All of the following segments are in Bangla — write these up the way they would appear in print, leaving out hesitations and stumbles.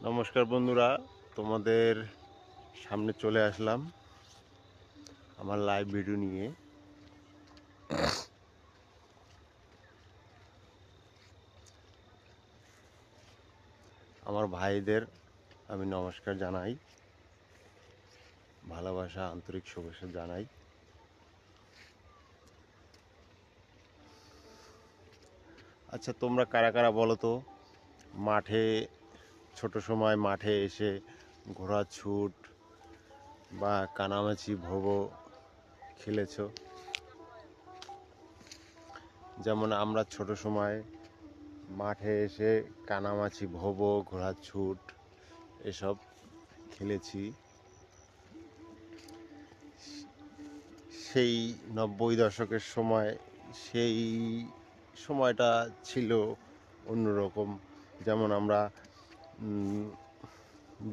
নমস্কার বন্ধুরা, তোমাদের সামনে চলে আসলাম আমার লাইভ ভিডিও নিয়ে। আমার ভাইদের আমি নমস্কার জানাই, ভালোবাসা আন্তরিক শুভেচ্ছা জানাই। আচ্ছা, তোমরা কারা কারা বলো তো মাঠে ছোট সময় মাঠে এসে ঘোড়ার ছুট বা কানামাছি ভোবো খেলেছো? যেমন আমরা ছোট সময় মাঠে এসে কানামাছি ভোবো, ঘোড়ার ছুট এসব খেলেছি। সেই 90 দশকের সময় সেই সময়টা ছিল অন্যরকম। যেমন আমরা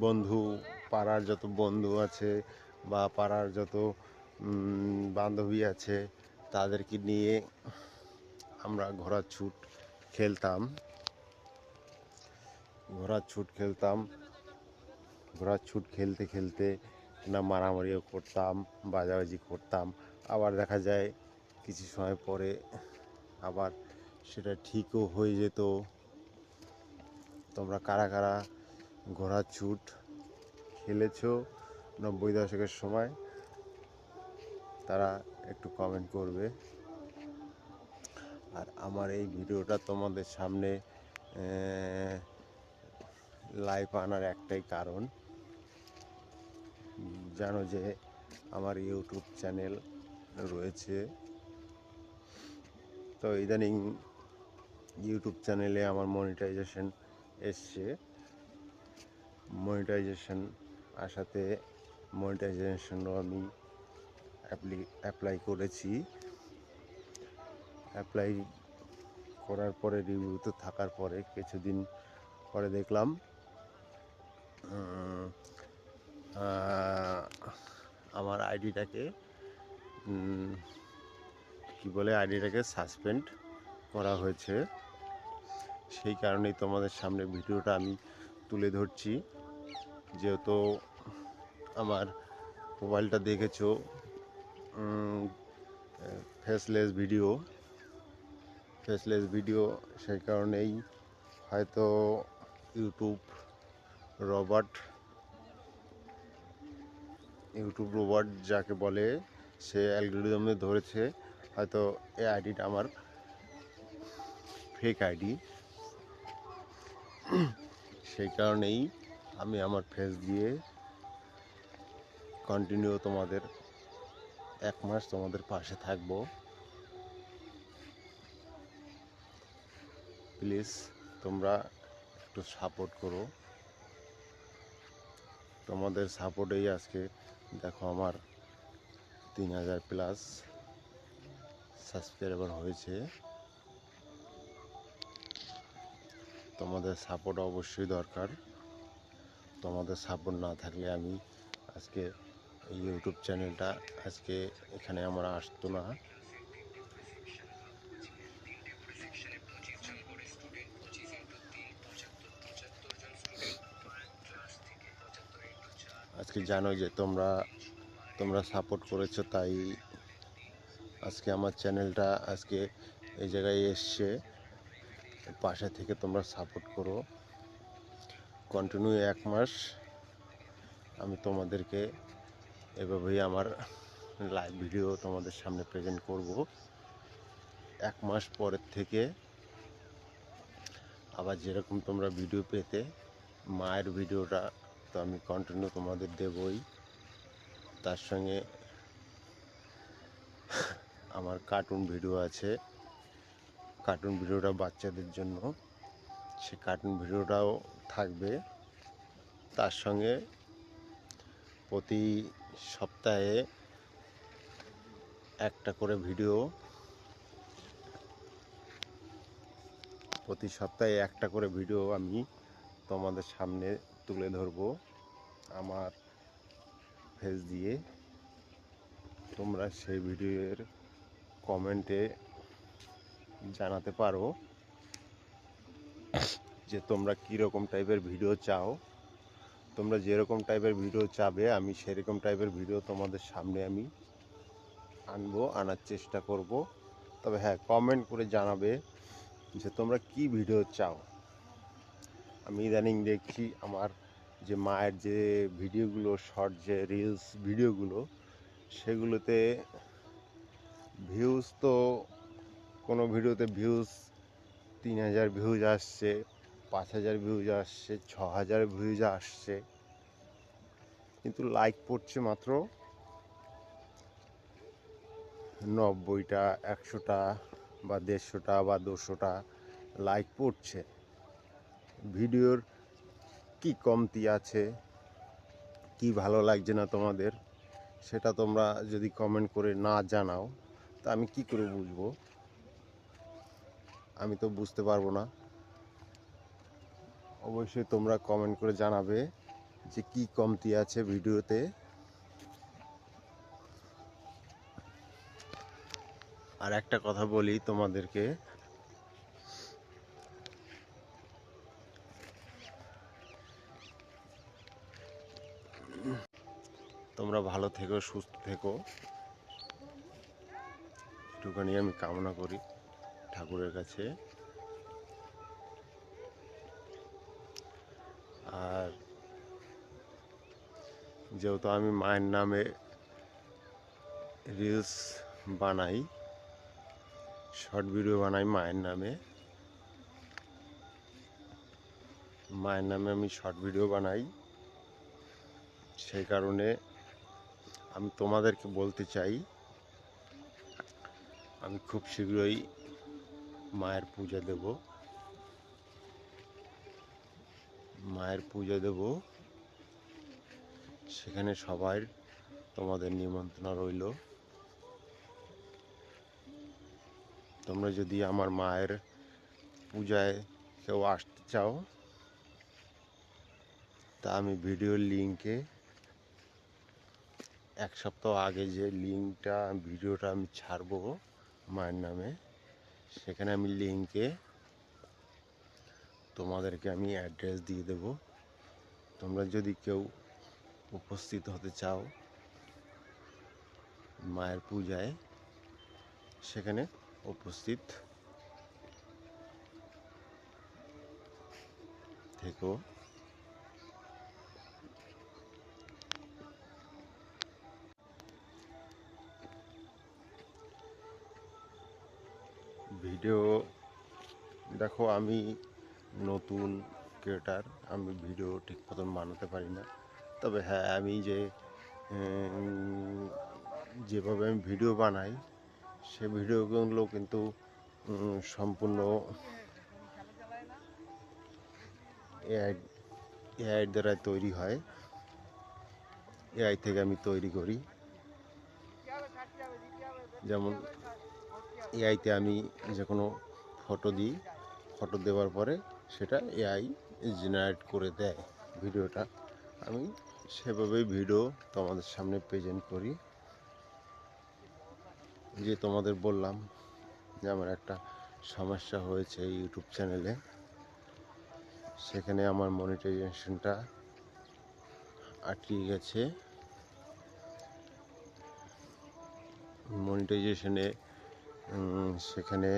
বন্ধু, পাড়ার যত বন্ধু আছে বা পাড়ার যত বান্ধবী আছে তাদেরকে নিয়ে আমরা ঘোড়ার ছুট খেলতাম। ঘোড়ার ছুট খেলতে খেলতে না মারামারিও করতাম, বাজাবাজি করতাম। আবার দেখা যায় কিছু সময় পরে আবার সেটা ঠিকও হয়ে যেত। তোমরা কারা কারা ঘোড়ার ছুট খেলেছো 90 দশকের সময়, তারা একটু কমেন্ট করবে। আর আমার এই ভিডিওটা তোমাদের সামনে লাইভ আনার একটাই কারণ, জানো যে আমার ইউটিউব চ্যানেল রয়েছে। তো ইদানিং ইউটিউব চ্যানেলে আমার মনিটাইজেশন এসছে। মনিটাইজেশন আসাতে মনিটাইজেশনও আমি অ্যাপ্লাই করেছি। অ্যাপ্লাই করার পরে রিভিউতে থাকার পরে কিছুদিন পরে দেখলাম আমার আইডিটাকে আইডিটাকে সাসপেন্ড করা হয়েছে। সেই কারণেই তোমাদের সামনে ভিডিওটা আমি তুলে ধরছি। যেহেতু আমার মোবাইলটা দেখেছো ফেসলেস ভিডিও, সেই কারণেই হয়তো ইউটিউব রোবট যাকে বলে সে অ্যালগরিদমে ধরেছে হয়তো এই আইডিটা আমার ফেক আইডি। সেই কারণেই আমি আমার ফেস দিয়ে কন্টিনিউ তোমাদের 1 মাস তোমাদের পাশে থাকবো। প্লিজ তোমরা একটু সাপোর্ট করো। তোমাদের সাপোর্টেই আজকে দেখো আমার 3000+ সাবস্ক্রাইবার হয়েছে। তোমাদের সাপোর্ট অবশ্যই দরকার। তোমাদের সাপোর্ট না থাকলে আমি আজকে এই ইউটিউব চ্যানেলটা আজকে এখানে আমার আসতো না। আজকে জানো যে তোমরা সাপোর্ট করেছো, তাই আজকে আমার চ্যানেলটা আজকে এই জায়গায় এসছে। পাশে থেকে তোমরা সাপোর্ট করো। কন্টিনিউ 1 মাস আমি তোমাদেরকে এভাবেই আমার লাইভ ভিডিও তোমাদের সামনে প্রেজেন্ট করব। 1 মাস পরের থেকে আবার যেরকম তোমরা ভিডিও পেতে, মায়ের ভিডিওটা তো আমি কন্টিনিউ তোমাদের দেবই। তার সঙ্গে আমার কার্টুন ভিডিও আছে, কার্টুন ভিডিওটা বাচ্চাদের জন্য, সে কার্টুন ভিডিওটাও থাকবে। তার সঙ্গে প্রতি সপ্তাহে একটা করে ভিডিও আমি তোমাদের সামনে তুলে ধরবো আমার ফেস দিয়ে। তোমরা সেই ভিডিওর কমেন্টে জানাতে পারো যে তোমরা কীরকম টাইপের ভিডিও চাও। তোমরা যেরকম টাইপের ভিডিও চাবে আমি সেরকম টাইপের ভিডিও তোমাদের সামনে আমি আনার চেষ্টা করব। তবে হ্যাঁ, কমেন্ট করে জানাবে যে তোমরা কি ভিডিও চাও। আমি ইদানিং দেখছি আমার যে মায়ের যে ভিডিওগুলো, শর্ট যে রিলস ভিডিওগুলো, সেগুলোতে ভিউজ তো কোনো ভিডিওতে ভিউজ 3000 ভিউজ আসছে, 5000 ভিউজ আসছে, 6000 ভিউজ আসছে, কিন্তু লাইক পড়ছে মাত্র 90টা, 100টা বা 150টা বা 200টা লাইক পড়ছে। ভিডিওর কি কমতি আছে, কি ভালো লাগছে না তোমাদের, সেটা তোমরা যদি কমেন্ট করে না জানাও তা আমি কি করে বুঝবো? আমি তো বুঝতে পারবো না। অবশ্যই তোমরা কমেন্ট করে জানাবে যে কি কমতি আছে ভিডিওতে। আর একটা কথা বলি তোমাদেরকে, তোমরা ভালো থেকো, সুস্থ থেকো, একটুখানি আমি কামনা করি ঠাকুরের কাছে। আর যেহেতু আমি মায়ের নামে রিলস বানাই, শর্ট ভিডিও বানাই মায়ের নামে আমি শর্ট ভিডিও বানাই, সেই কারণে আমি তোমাদেরকে বলতে চাই আমি খুব শীঘ্রই মায়ের পূজা দেব। সেখানে সবাই তোমাদের নিমন্ত্রণ রইল। তোমরা যদি আমার মায়ের পূজায় কেউ আসতে চাও তা আমি ভিডিওর লিঙ্কে 1 সপ্তাহ আগে যে ভিডিওটা আমি ছাড়বো মায়ের নামে, সেখানে আমি লিঙ্কে তোমাদেরকে আমি অ্যাড্রেস দিয়ে দেব। তোমরা যদি কেউ উপস্থিত হতে চাও মায়ের পূজায়, সেখানে উপস্থিত থেকো। ভিডিও দেখো, আমি নতুন ক্রিয়েটার, আমি ভিডিও ঠিক মতন বানাতে পারি না। তবে হ্যাঁ, আমি যেভাবে আমি ভিডিও বানাই সে ভিডিওগুলো কিন্তু সম্পূর্ণ এআই দ্বারা তৈরি হয়। এআই থেকে আমি তৈরি করি। যেমন এআইতে আমি যে কোনো ফটো দিই, ফটো দেওয়ার পরে সেটা এআই জেনারেট করে দেয় ভিডিওটা। আমি সেভাবেই ভিডিও তোমাদের সামনে প্রেজেন্ট করি। যে তোমাদের বললাম যে আমার একটা সমস্যা হয়েছে ইউটিউব চ্যানেলে, সেখানে আমার মনিটাইজেশনটা আটকে গেছে। মনিটাইজেশনে সেখানে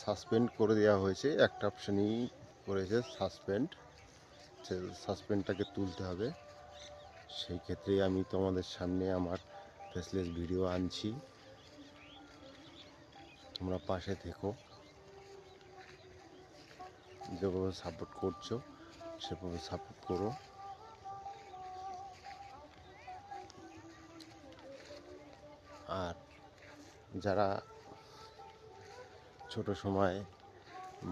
সাসপেন্ড করে দেওয়া হয়েছে। একটা অপশানই করেছে সাসপেন্ডটাকে তুলতে হবে। সেই ক্ষেত্রে আমি তোমাদের সামনে আমার ফেসলেস ভিডিও আনছি। তোমরা পাশে থেকো, যেভাবে সাপোর্ট করছো সেভাবে সাপোর্ট করো। আর যারা ছোট সময়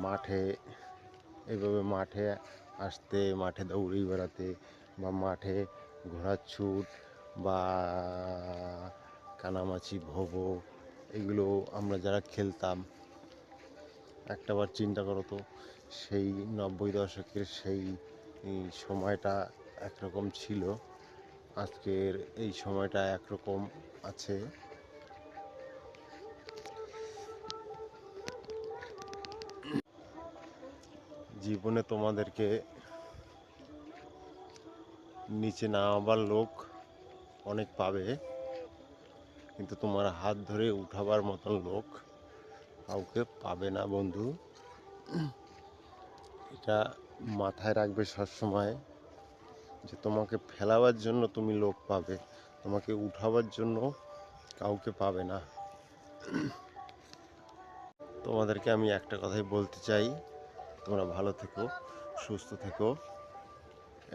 মাঠে আসতে, মাঠে দৌড়ে বেড়াতে, বা মাঠে ঘোড়ার ছুট বা কানামাছি, ভোবো, এগুলো আমরা যারা খেলতাম, একটাবার চিন্তা করো তো, সেই 90 দশকের সেই সময়টা একরকম ছিল, আজকের এই সময়টা একরকম আছে। জীবনে তোমাদেরকে নিচে নামাবার লোক অনেক পাবে, কিন্তু তোমার হাত ধরে উঠাবার মতন লোক কাউকে পাবে না বন্ধু। এটা মাথায় রাখবে সবসময় যে তোমাকে ফেলাবার জন্য তুমি লোক পাবে, তোমাকে উঠাবার জন্য কাউকে পাবে না। তোমাদেরকে আমি একটা কথাই বলতে চাই, তোমরা ভালো থেকো, সুস্থ থেকো,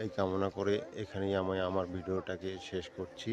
এই কামনা করে এখানেই আমি আমার ভিডিওটাকে শেষ করছি।